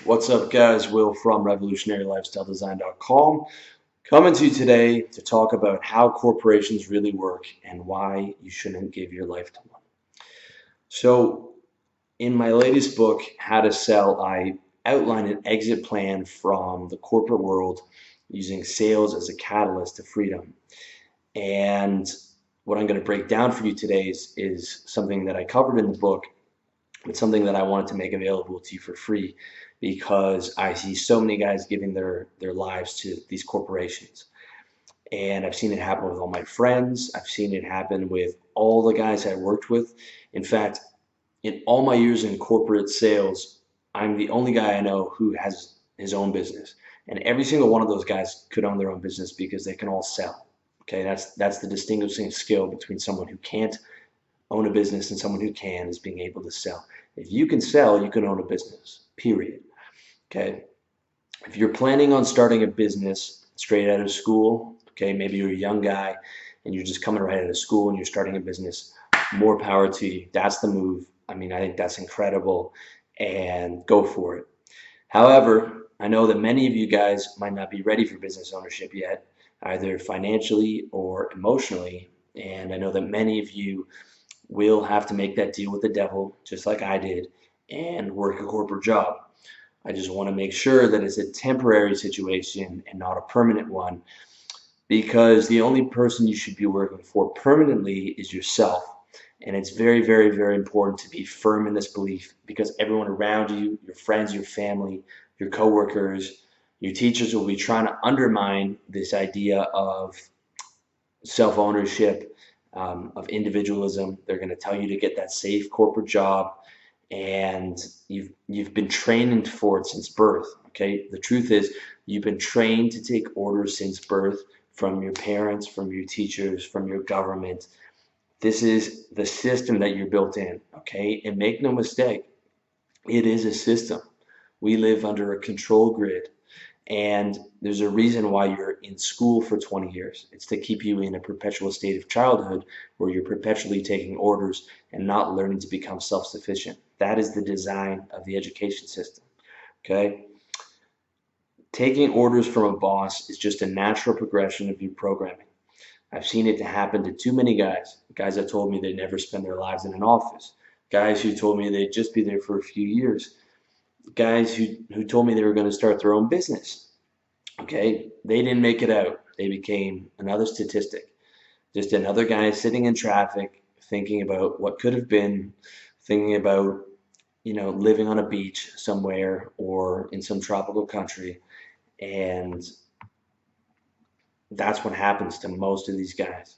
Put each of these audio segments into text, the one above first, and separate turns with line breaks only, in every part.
What's up, guys? Will from RevolutionaryLifestyleDesign.com coming to you today to talk about how corporations really work and why you shouldn't give your life to one. So, in my latest book, How to Sell, I outline an exit plan from the corporate world using sales as a catalyst to freedom. And what I'm going to break down for you today is something that I covered in the book. It's something that I wanted to make available to you for free because I see so many guys giving their lives to these corporations. And I've seen it happen with all my friends. I've seen it happen with all the guys I worked with. In fact, in all my years in corporate sales, I'm the only guy I know who has his own business. And every single one of those guys could own their own business because they can all sell. Okay, that's the distinguishing skill between someone who can't own a business and someone who can is being able to sell. If you can sell, you can own a business, period. Okay. If you're planning on starting a business straight out of school, okay, maybe you're a young guy and you're just coming right out of school and you're starting a business, more power to you. That's the move. I mean, I think that's incredible and go for it. However, I know that many of you guys might not be ready for business ownership yet, either financially or emotionally. And I know that many of you will have to make that deal with the devil, just like I did, and work a corporate job. I just want to make sure that it's a temporary situation and not a permanent one, because the only person you should be working for permanently is yourself. And it's very, very, very important to be firm in this belief because everyone around you, your friends, your family, your coworkers, your teachers will be trying to undermine this idea of self-ownership, of individualism. They're going to tell you to get that safe corporate job, and you've been trained for it since birth. Okay, the truth is you've been trained to take orders since birth from your parents, from your teachers, from your government. This is the system that you're built in. Okay, and make no mistake, it is a system. We live under a control grid. And there's a reason why you're in school for 20 years. It's to keep you in a perpetual state of childhood where you're perpetually taking orders and not learning to become self-sufficient. That is the design of the education system. Okay? Taking orders from a boss is just a natural progression of your programming. I've seen it happen to too many guys that told me they'd never spend their lives in an office, guys who told me they'd just be there for a few years, guys who told me they were going to start their own business. Okay, they didn't make it out. They became another statistic, just another guy sitting in traffic thinking about what could have been, thinking about, living on a beach somewhere or in some tropical country. And that's what happens to most of these guys.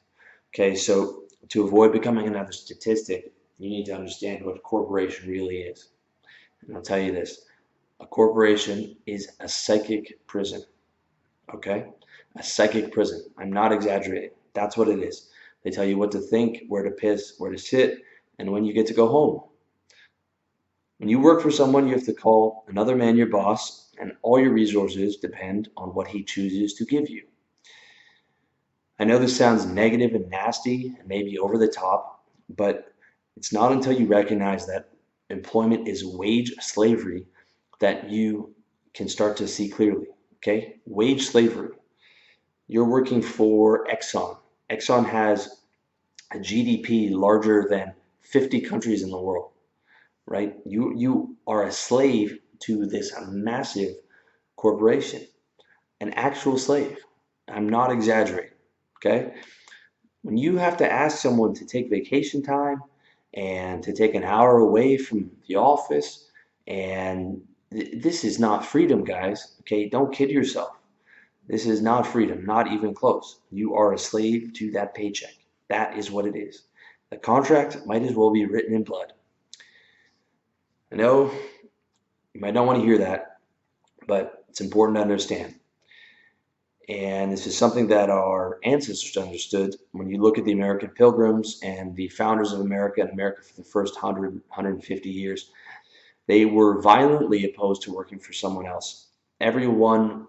Okay, so to avoid becoming another statistic, you need to understand what a corporation really is. And I'll tell you this, a corporation is a psychic prison. Okay? A psychic prison. I'm not exaggerating. That's what it is. They tell you what to think, where to piss, where to sit, and when you get to go home. When you work for someone, you have to call another man your boss, and all your resources depend on what he chooses to give you. I know this sounds negative and nasty and maybe over the top, but it's not until you recognize that employment is wage slavery that you can start to see clearly. Okay? Wage slavery. You're working for Exxon. Exxon has a GDP larger than 50 countries in the world, right? You are a slave to this massive corporation, an actual slave. I'm not exaggerating, okay? When you have to ask someone to take vacation time and to take an hour away from the office, and this is not freedom, guys, okay? Don't kid yourself. This is not freedom, not even close. You are a slave to that paycheck. That is what it is. The contract might as well be written in blood. I know you might not want to hear that, but it's important to understand. And this is something that our ancestors understood. When you look at the American Pilgrims and the founders of America and America for the first 150 years, they were violently opposed to working for someone else. Everyone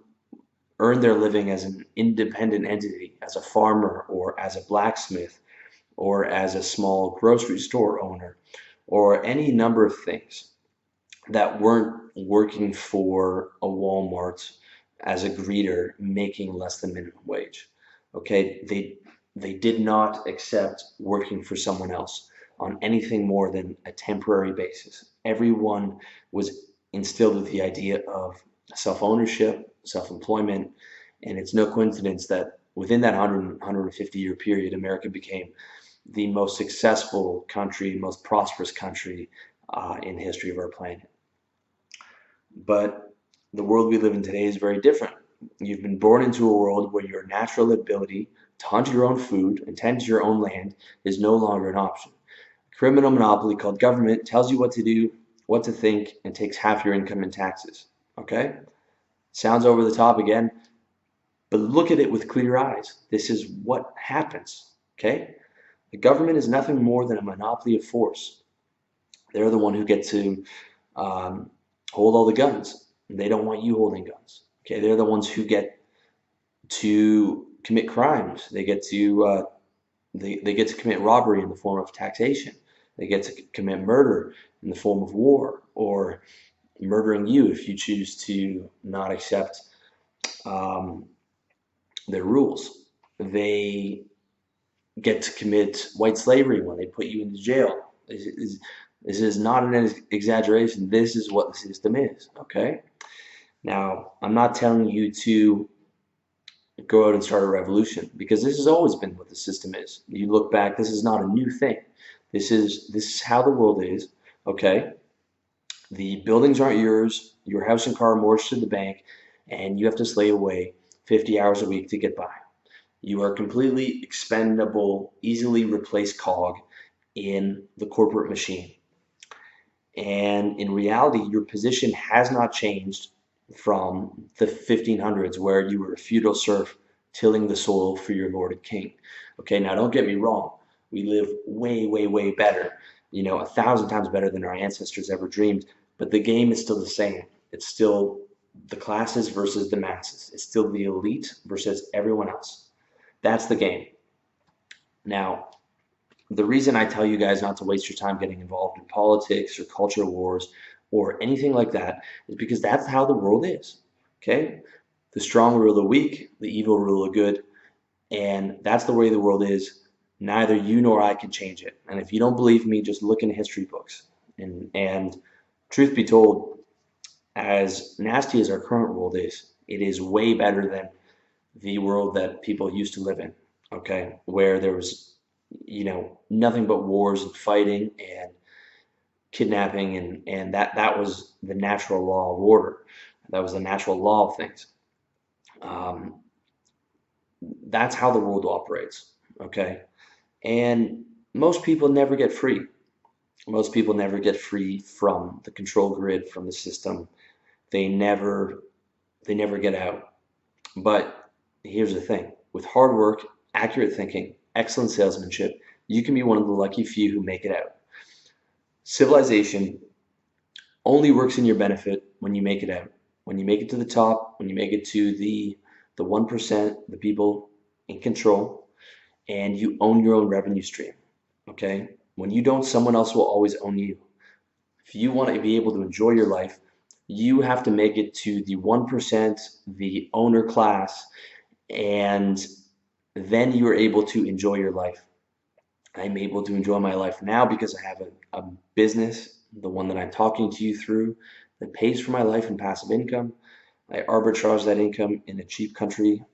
earned their living as an independent entity, as a farmer or as a blacksmith or as a small grocery store owner or any number of things. that weren't working for a Walmart as a greeter making less than minimum wage. Okay, they did not accept working for someone else on anything more than a temporary basis. Everyone was instilled with the idea of self-ownership, self-employment, and it's no coincidence that within that 150-year period, America became the most successful country, most prosperous country in the history of our planet. But the world we live in today is very different. You've been born into a world where your natural ability to hunt your own food and tend to your own land is no longer an option. A criminal monopoly called government tells you what to do, what to think, and takes half your income in taxes. Okay? Sounds over the top again, but look at it with clear eyes. This is what happens. Okay? The government is nothing more than a monopoly of force. They're the one who get to hold all the guns. They don't want you holding guns. Okay, they're the ones who get to commit crimes. They get to commit robbery in the form of taxation. They get to commit murder in the form of war, or murdering you if you choose to not accept their rules. They get to commit white slavery when they put you into jail. This is not an exaggeration. This is what the system is, okay? Now, I'm not telling you to go out and start a revolution, because this has always been what the system is. You look back, this is not a new thing. This is how the world is, okay? The buildings aren't yours, your house and car are mortgaged to the bank, and you have to slave away 50 hours a week to get by. You are a completely expendable, easily replaced cog in the corporate machine. And in reality, your position has not changed from the 1500s, where you were a feudal serf tilling the soil for your lord and king. Okay, now don't get me wrong. We live way, way, way better, 1,000 times better than our ancestors ever dreamed. But the game is still the same. It's still the classes versus the masses. It's still the elite versus everyone else. That's the game. Now, the reason I tell you guys not to waste your time getting involved in politics or culture wars or anything like that is because that's how the world is. Okay? The strong rule the weak, the evil rule the good, and that's the way the world is. Neither you nor I can change it. And if you don't believe me, just look in history books. And truth be told, as nasty as our current world is, it is way better than the world that people used to live in. Okay? Where there was nothing but wars and fighting and kidnapping, and that was the natural law of order. That was the natural law of things. Um, that's how the world operates, okay? And most people never get free. Most people never get free from the control grid, from the system. They never get out. But here's the thing. With hard work, accurate thinking, excellent salesmanship, you can be one of the lucky few who make it out. Civilization only works in your benefit when you make it out. When you make it to the top, when you make it to the 1%, the people in control, and you own your own revenue stream. Okay? When you don't, someone else will always own you. If you want to be able to enjoy your life, you have to make it to the 1%, the owner class, and then you're able to enjoy your life. I'm able to enjoy my life now because I have a business, the one that I'm talking to you through, that pays for my life in passive income. I arbitrage that income in a cheap country,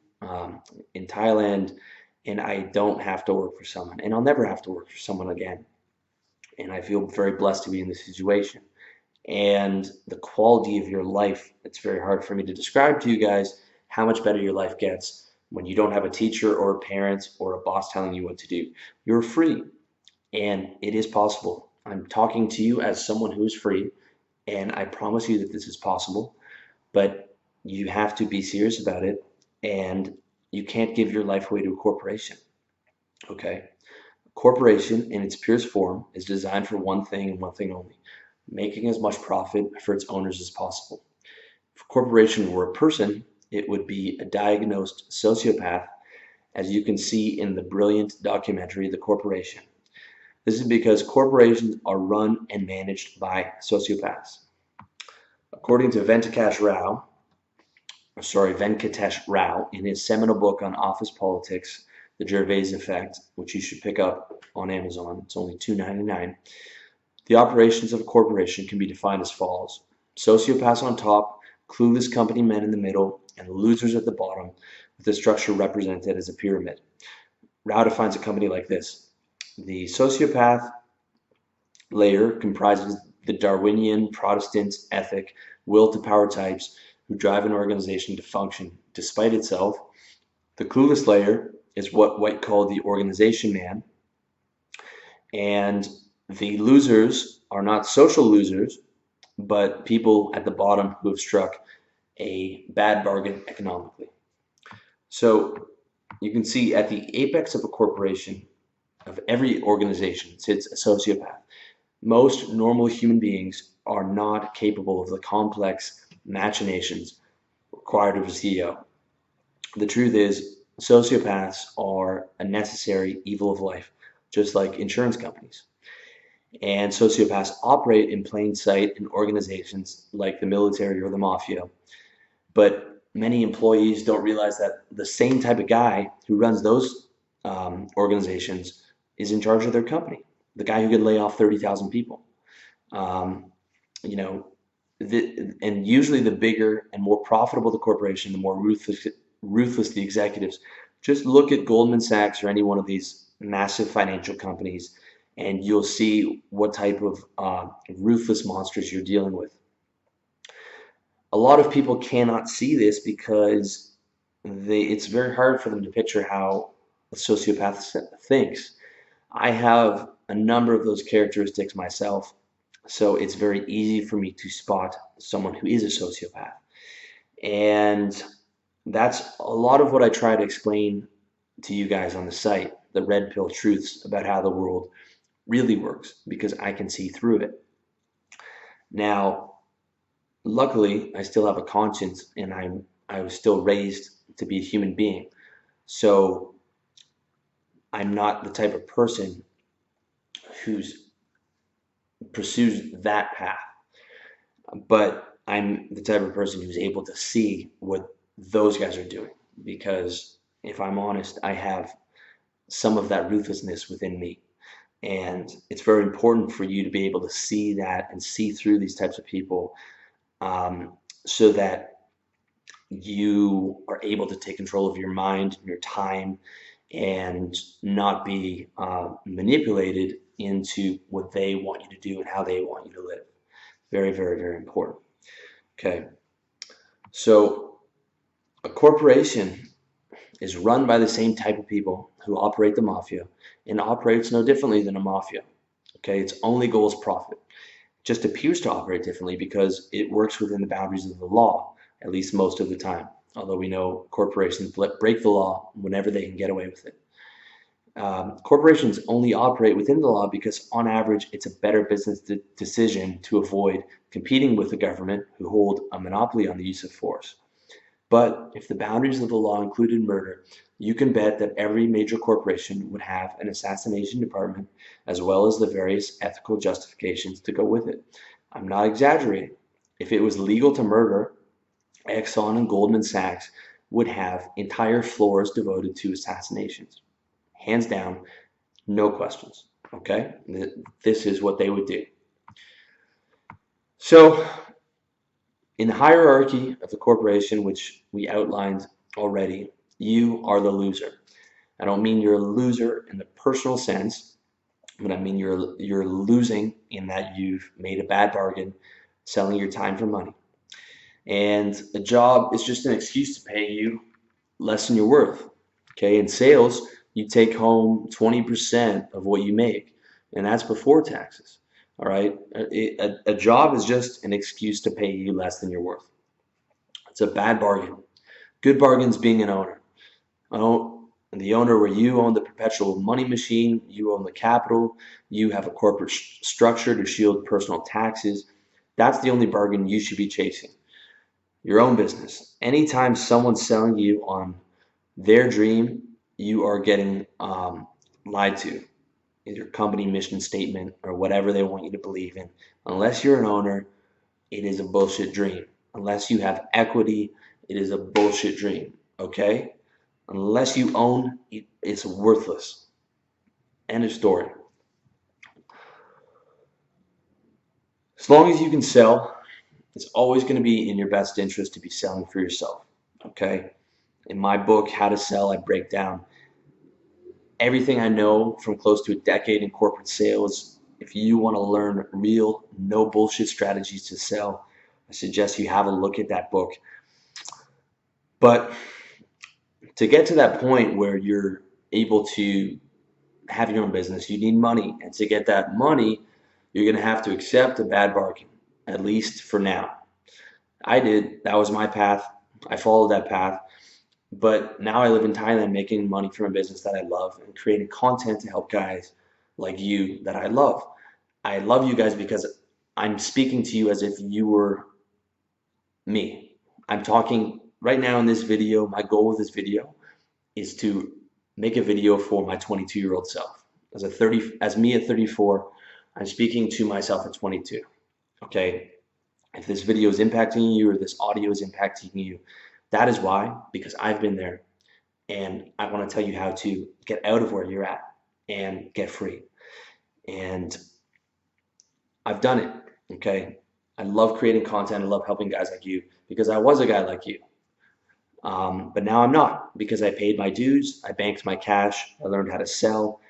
in Thailand, and I don't have to work for someone, and I'll never have to work for someone again. And I feel very blessed to be in this situation. And the quality of your life, it's very hard for me to describe to you guys how much better your life gets when you don't have a teacher or a parent or a boss telling you what to do. You're free, and it is possible. I'm talking to you as someone who is free, and I promise you that this is possible, but you have to be serious about it, and you can't give your life away to a corporation, okay? A corporation in its purest form is designed for one thing and one thing only: making as much profit for its owners as possible. If a corporation were a person, it would be a diagnosed sociopath, as you can see in the brilliant documentary, The Corporation. This is because corporations are run and managed by sociopaths. According to Venkatesh Rao, in his seminal book on office politics, The Gervais Effect, which you should pick up on Amazon, it's only $2.99. The operations of a corporation can be defined as follows: sociopaths on top, clueless company men in the middle, and losers at the bottom, with the structure represented as a pyramid. Rao defines a company like this: the sociopath layer comprises the Darwinian Protestant ethic, will to power types who drive an organization to function despite itself. The clueless layer is what White called the organization man, and the losers are not social losers, but people at the bottom who have struck a bad bargain economically. So you can see at the apex of a corporation, of every organization, sits a sociopath. Most normal human beings are not capable of the complex machinations required of a CEO. The truth is, sociopaths are a necessary evil of life, just like insurance companies. And sociopaths operate in plain sight in organizations like the military or the mafia. But many employees don't realize that the same type of guy who runs those organizations is in charge of their company. The guy who could lay off 30,000 people. Um, you know, and usually the bigger and more profitable the corporation, the more ruthless the executives. Just look at Goldman Sachs or any one of these massive financial companies, and you'll see what type of ruthless monsters you're dealing with. A lot of people cannot see this because it's very hard for them to picture how a sociopath thinks. I have a number of those characteristics myself, so it's very easy for me to spot someone who is a sociopath. And that's a lot of what I try to explain to you guys on the site, the red pill truths about how the world really works, because I can see through it. Now, luckily, I still have a conscience, and I was still raised to be a human being. So I'm not the type of person who pursues that path, but I'm the type of person who's able to see what those guys are doing. Because if I'm honest, I have some of that ruthlessness within me. And it's very important for you to be able to see that and see through these types of people, so that you are able to take control of your mind, your time, and not be manipulated into what they want you to do and how they want you to live. Very, very, very important. Okay, so a corporation is run by the same type of people who operate the mafia, and operates no differently than a mafia. Okay, its only goal is profit. It just appears to operate differently because it works within the boundaries of the law, at least most of the time. Although we know corporations break the law whenever they can get away with it. Corporations only operate within the law because, on average, it's a better business decision to avoid competing with the government, who hold a monopoly on the use of force. But if the boundaries of the law included murder, you can bet that every major corporation would have an assassination department, as well as the various ethical justifications to go with it. I'm not exaggerating. If it was legal to murder, Exxon and Goldman Sachs would have entire floors devoted to assassinations. Hands down, no questions. Okay? This is what they would do. So, in the hierarchy of the corporation, which we outlined already, you are the loser. I don't mean you're a loser in the personal sense, but I mean you're losing in that you've made a bad bargain selling your time for money. And a job is just an excuse to pay you less than you're worth. Okay, in sales, you take home 20% of what you make, and that's before taxes. All right, a job is just an excuse to pay you less than you're worth. It's a bad bargain. Good bargain's being an owner. The owner where you own the perpetual money machine, you own the capital, you have a corporate structure to shield personal taxes. That's the only bargain you should be chasing. Your own business. Anytime someone's selling you on their dream, you are getting lied to in your company mission statement or whatever they want you to believe in. Unless you're an owner, it is a bullshit dream. Unless you have equity, it is a bullshit dream. Okay? Unless you own, it's worthless. End of story. As long as you can sell, it's always going to be in your best interest to be selling for yourself. Okay? In my book, How to Sell, I break down everything I know from close to a decade in corporate sales. If you want to learn real, no bullshit strategies to sell, I suggest you have a look at that book. But to get to that point where you're able to have your own business, you need money. And to get that money, you're going to have to accept a bad bargain, at least for now. I did. That was my path. I followed that path. But now I live in Thailand making money from a business that I love and creating content to help guys like you that I love. I love you guys because I'm speaking to you as if you were me. I'm talking right now in this video. My goal with this video is to make a video for my 22-year-old self. As me at 34, I'm speaking to myself at 22. Okay? If this video is impacting you or this audio is impacting you, that is why, because I've been there and I want to tell you how to get out of where you're at and get free. And I've done it, okay? I love creating content. I love helping guys like you because I was a guy like you. But now I'm not because I paid my dues, I banked my cash, I learned how to sell,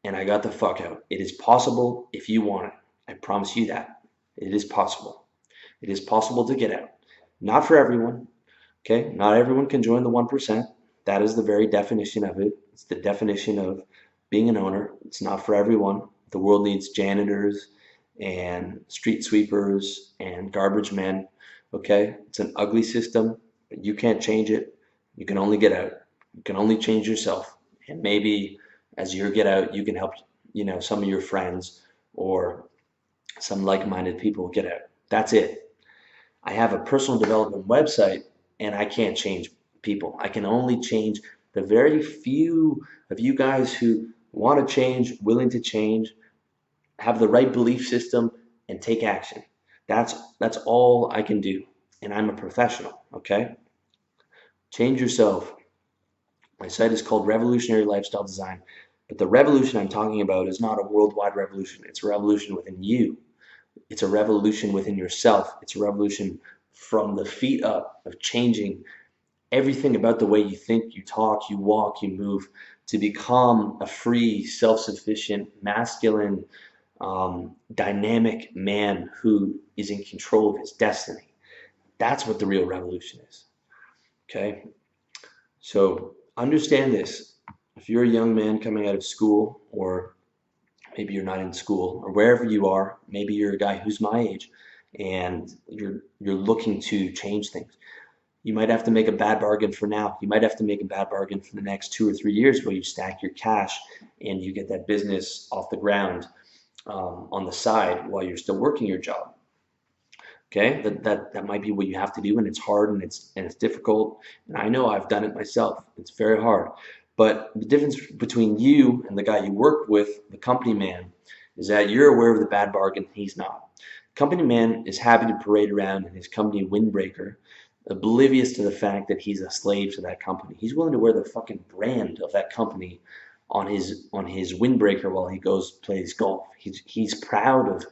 and I got the fuck out. It is possible if you want it. I promise you that. It is possible. It is possible to get out. Not for everyone, okay? Not everyone can join the 1%. That is the very definition of it. It's the definition of being an owner. It's not for everyone. The world needs janitors and street sweepers and garbage men, okay? It's an ugly system, but you can't change it. You can only get out. You can only change yourself. And maybe as you get out, you can help, some of your friends or some like-minded people get out. That's it. I have a personal development website and I can't change people. I can only change the very few of you guys who want to change, willing to change, have the right belief system, and take action. That's all I can do. And I'm a professional, okay? Change yourself. My site is called Revolutionary Lifestyle Design. But the revolution I'm talking about is not a worldwide revolution. It's a revolution within you. It's a revolution within yourself. It's a revolution from the feet up of changing everything about the way you think, you talk, you walk, you move to become a free, self-sufficient, masculine, dynamic man who is in control of his destiny. That's what the real revolution is. Okay? So understand this. If you're a young man coming out of school, or maybe you're not in school, or wherever you are, maybe you're a guy who's my age and you're looking to change things. You might have to make a bad bargain for now. You might have to make a bad bargain for the next 2 or 3 years where you stack your cash and you get that business off the ground on the side while you're still working your job. Okay, that might be what you have to do, and it's hard and it's difficult. And I know I've done it myself. It's very hard. But the difference between you and the guy you work with, the company man, is that you're aware of the bad bargain. He's not. Company man is happy to parade around in his company windbreaker, oblivious to the fact that he's a slave to that company. He's willing to wear the fucking brand of that company on his windbreaker while he goes plays golf. He's proud of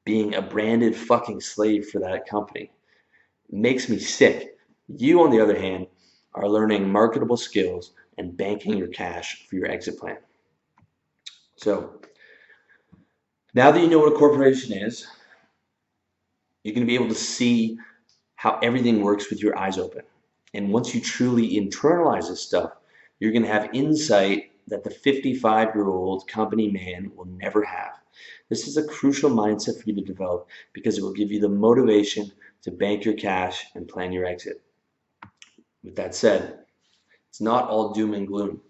being a branded fucking slave for that company. It makes me sick. You, on the other hand, are learning marketable skills and banking your cash for your exit plan. So now that you know what a corporation is, you're going to be able to see how everything works with your eyes open. And once you truly internalize this stuff, you're going to have insight that the 55-year-old company man will never have. This is a crucial mindset for you to develop because it will give you the motivation to bank your cash and plan your exit. With that said, it's not all doom and gloom.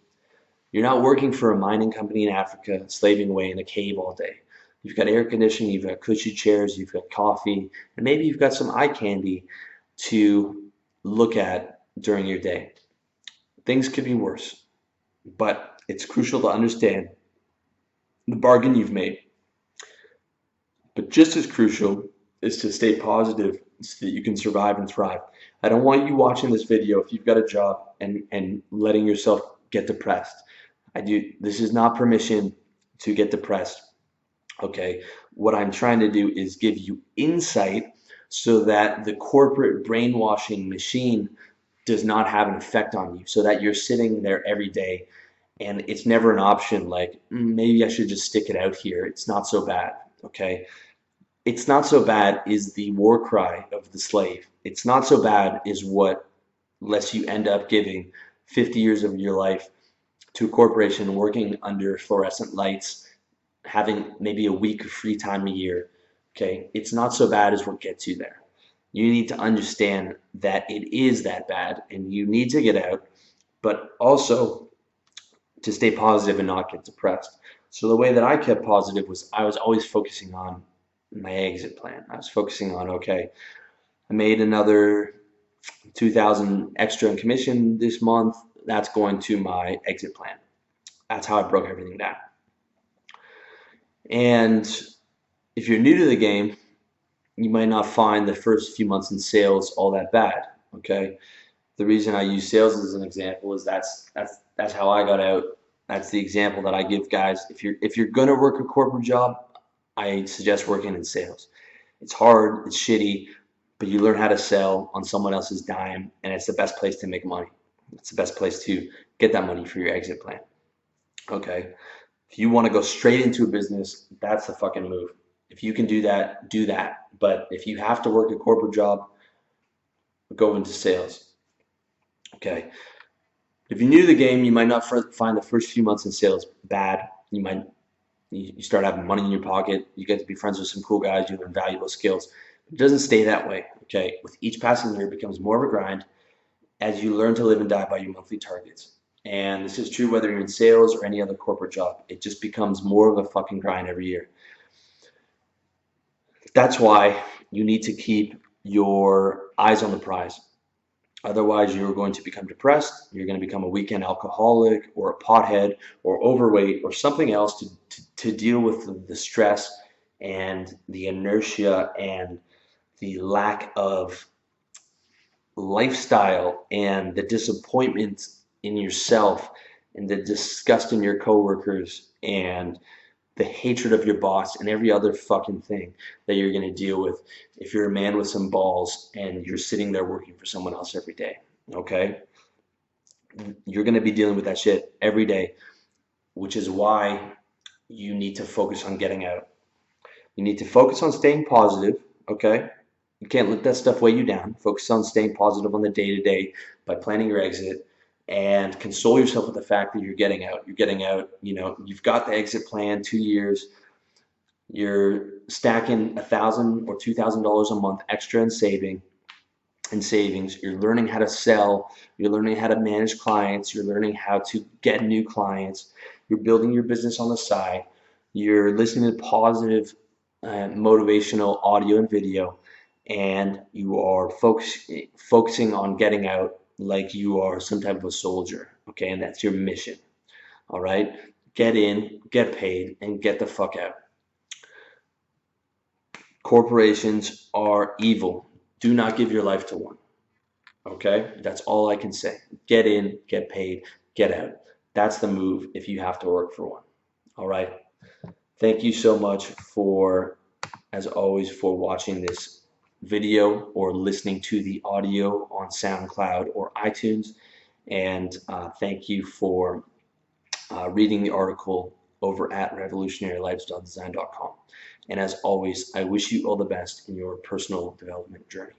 You're not working for a mining company in Africa, slaving away in a cave all day. You've got air conditioning, you've got cushy chairs, you've got coffee, and maybe you've got some eye candy to look at during your day. Things could be worse, but it's crucial to understand the bargain you've made. But just as crucial is to stay positive so that you can survive and thrive. I don't want you watching this video if you've got a job and letting yourself get depressed. This is not permission to get depressed. Okay, what I'm trying to do is give you insight so that the corporate brainwashing machine does not have an effect on you, so that you're sitting there every day and it's never an option like, maybe I should just stick it out here. It's not so bad. Okay, it's not so bad is the war cry of the slave. It's not so bad is what lets you end up giving 50 years of your life to a corporation, working under fluorescent lights, having maybe a week of free time a year. Okay, it's not so bad as what gets you there. You need to understand that it is that bad and you need to get out, but also to stay positive and not get depressed. So the way that I kept positive was I was always focusing on my exit plan. I was focusing on, okay, I made another 2,000 extra in commission this month. That's going to my exit plan. That's how I broke everything down. And if you're new to the game, you might not find the first few months in sales all that bad. Okay, the reason I use sales as an example is that's how I got out. That's the example that I give guys. If you're gonna work a corporate job, I suggest working in sales. It's hard, it's shitty, but you learn how to sell on someone else's dime, and it's the best place to make money. It's the best place to get that money for your exit plan. Okay, if you want to go straight into a business, that's the fucking move. If you can do that, do that. But if you have to work a corporate job, go into sales. Okay. If you're new to the game, you might not find the first few months in sales bad. You start having money in your pocket. You get to be friends with some cool guys. You learn valuable skills. It doesn't stay that way. Okay. With each passing year, it becomes more of a grind as you learn to live and die by your monthly targets. And this is true whether you're in sales or any other corporate job. It just becomes more of a fucking grind every year. That's why you need to keep your eyes on the prize. Otherwise, you're going to become depressed. You're going to become a weekend alcoholic or a pothead or overweight or something else to deal with the stress and the inertia and the lack of lifestyle and the disappointment in yourself and the disgust in your coworkers and the hatred of your boss and every other fucking thing that you're going to deal with if you're a man with some balls and you're sitting there working for someone else every day. Okay, you're going to be dealing with that shit every day, which is why you need to focus on getting out. You need to focus on staying positive. Okay, you can't let that stuff weigh you down. Focus on staying positive on the day-to-day by planning your exit, and console yourself with the fact that you're getting out. You're getting out, you've got the exit plan, 2 years. You're stacking $1,000 or $2,000 a month extra in savings. You're learning how to sell. You're learning how to manage clients. You're learning how to get new clients. You're building your business on the side. You're listening to positive, motivational audio and video, and you are focusing on getting out like you are some type of a soldier, okay? And that's your mission, all right? Get in, get paid, and get the fuck out. Corporations are evil. Do not give your life to one, okay? That's all I can say. Get in, get paid, get out. That's the move if you have to work for one, all right? Thank you so much as always, for watching this video or listening to the audio on SoundCloud or iTunes, and thank you for reading the article over at revolutionarylifestyledesign.com. And as always, I wish you all the best in your personal development journey.